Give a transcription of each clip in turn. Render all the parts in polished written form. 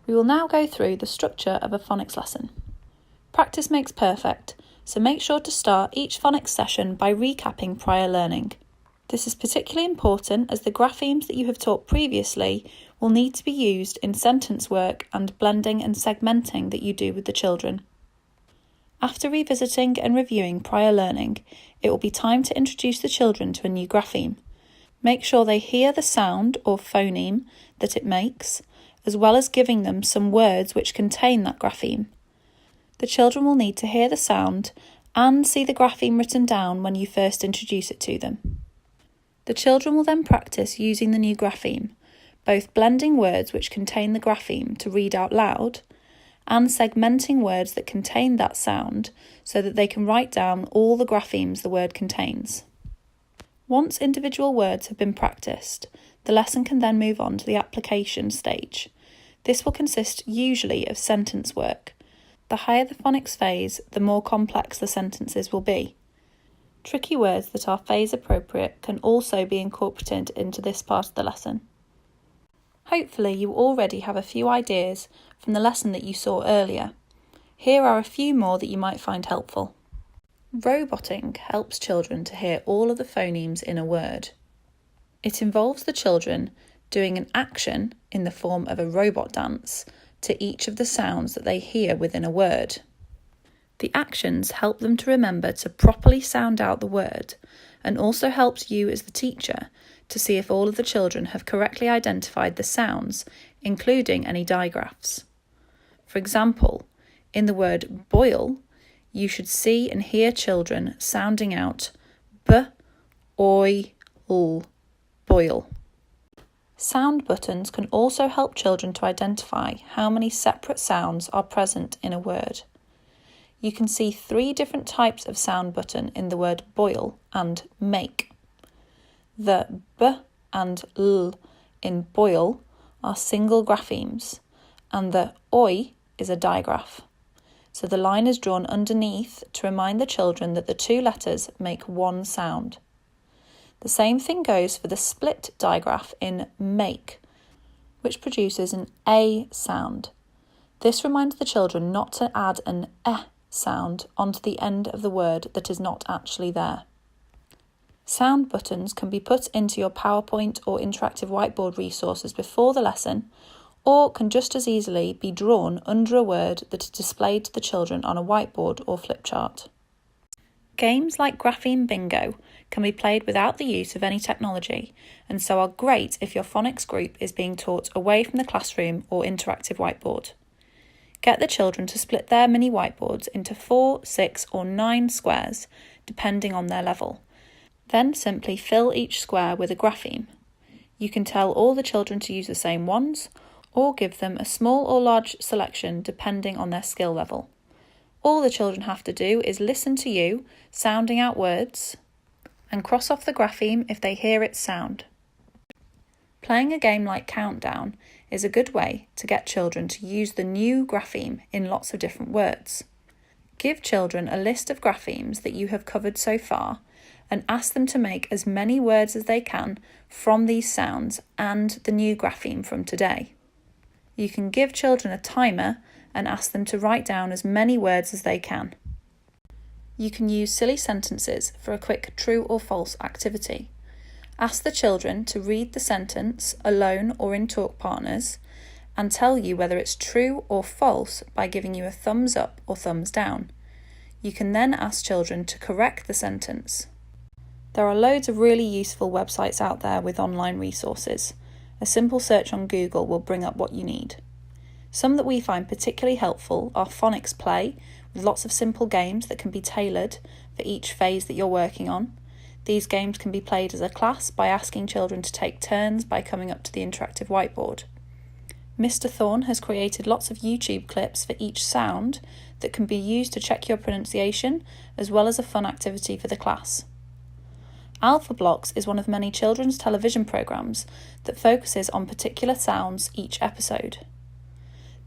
We will now go through the structure of a phonics lesson. Practice makes perfect, so make sure to start each phonics session by recapping prior learning. This is particularly important as the graphemes that you have taught previously will need to be used in sentence work and blending and segmenting that you do with the children. After revisiting and reviewing prior learning, it will be time to introduce the children to a new grapheme. Make sure they hear the sound or phoneme that it makes, as well as giving them some words which contain that grapheme. The children will need to hear the sound and see the grapheme written down when you first introduce it to them. The children will then practice using the new grapheme, both blending words which contain the grapheme to read out loud, and segmenting words that contain that sound so that they can write down all the graphemes the word contains. Once individual words have been practiced, the lesson can then move on to the application stage. This will consist usually of sentence work. The higher the phonics phase, the more complex the sentences will be. Tricky words that are phase appropriate can also be incorporated into this part of the lesson. Hopefully you already have a few ideas from the lesson that you saw earlier. Here are a few more that you might find helpful. Roboting helps children to hear all of the phonemes in a word. It involves the children doing an action in the form of a robot dance to each of the sounds that they hear within a word. The actions help them to remember to properly sound out the word and also helps you as the teacher to see if all of the children have correctly identified the sounds, including any digraphs. For example, in the word boil, you should see and hear children sounding out b, oi, l, boil. Sound buttons can also help children to identify how many separate sounds are present in a word. You can see 3 different types of sound button in the word boil and make. The b and l in boil are single graphemes, and the oi is a digraph. So the line is drawn underneath to remind the children that the 2 letters make one sound. The same thing goes for the split digraph in make, which produces an a sound. This reminds the children not to add an sound onto the end of the word that is not actually there. Sound buttons can be put into your PowerPoint or interactive whiteboard resources before the lesson, or can just as easily be drawn under a word that is displayed to the children on a whiteboard or flip chart. Games like Grapheme Bingo can be played without the use of any technology, and so are great if your phonics group is being taught away from the classroom or interactive whiteboard. Get the children to split their mini whiteboards into 4, 6 or 9 squares, depending on their level. Then simply fill each square with a grapheme. You can tell all the children to use the same ones, or give them a small or large selection depending on their skill level. All the children have to do is listen to you sounding out words and cross off the grapheme if they hear its sound. Playing a game like Countdown is a good way to get children to use the new grapheme in lots of different words. Give children a list of graphemes that you have covered so far and ask them to make as many words as they can from these sounds and the new grapheme from today. You can give children a timer and ask them to write down as many words as they can. You can use silly sentences for a quick true or false activity. Ask the children to read the sentence alone or in talk partners and tell you whether it's true or false by giving you a thumbs up or thumbs down. You can then ask children to correct the sentence. There are loads of really useful websites out there with online resources. A simple search on Google will bring up what you need. Some that we find particularly helpful are Phonics Play, with lots of simple games that can be tailored for each phase that you're working on. These games can be played as a class by asking children to take turns by coming up to the interactive whiteboard. Mr. Thorne has created lots of YouTube clips for each sound that can be used to check your pronunciation, as well as a fun activity for the class. Alpha Blocks is one of many children's television programmes that focuses on particular sounds each episode.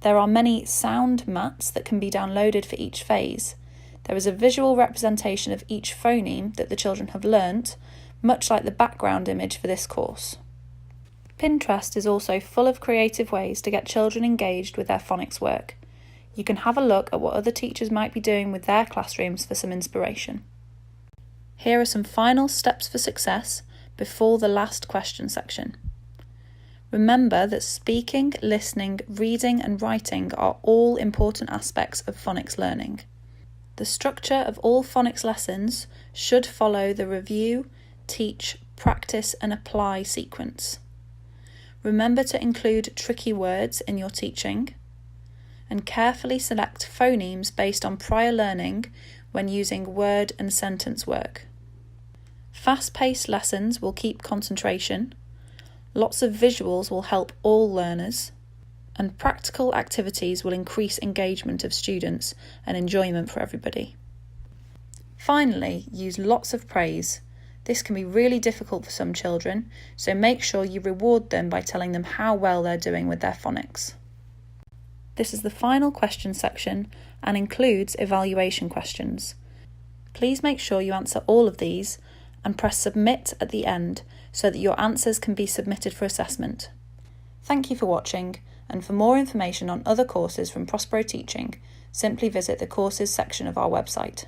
There are many sound mats that can be downloaded for each phase. There is a visual representation of each phoneme that the children have learnt, much like the background image for this course. Pinterest is also full of creative ways to get children engaged with their phonics work. You can have a look at what other teachers might be doing with their classrooms for some inspiration. Here are some final steps for success before the last question section. Remember that speaking, listening, reading and writing are all important aspects of phonics learning. The structure of all phonics lessons should follow the review, teach, practice and apply sequence. Remember to include tricky words in your teaching and carefully select phonemes based on prior learning when using word and sentence work. Fast-paced lessons will keep concentration, lots of visuals will help all learners, and practical activities will increase engagement of students and enjoyment for everybody. Finally, use lots of praise. This can be really difficult for some children, so make sure you reward them by telling them how well they're doing with their phonics. This is the final question section and includes evaluation questions. Please make sure you answer all of these and press submit at the end so that your answers can be submitted for assessment. Thank you for watching, and for more information on other courses from Prospero Teaching, simply visit the courses section of our website.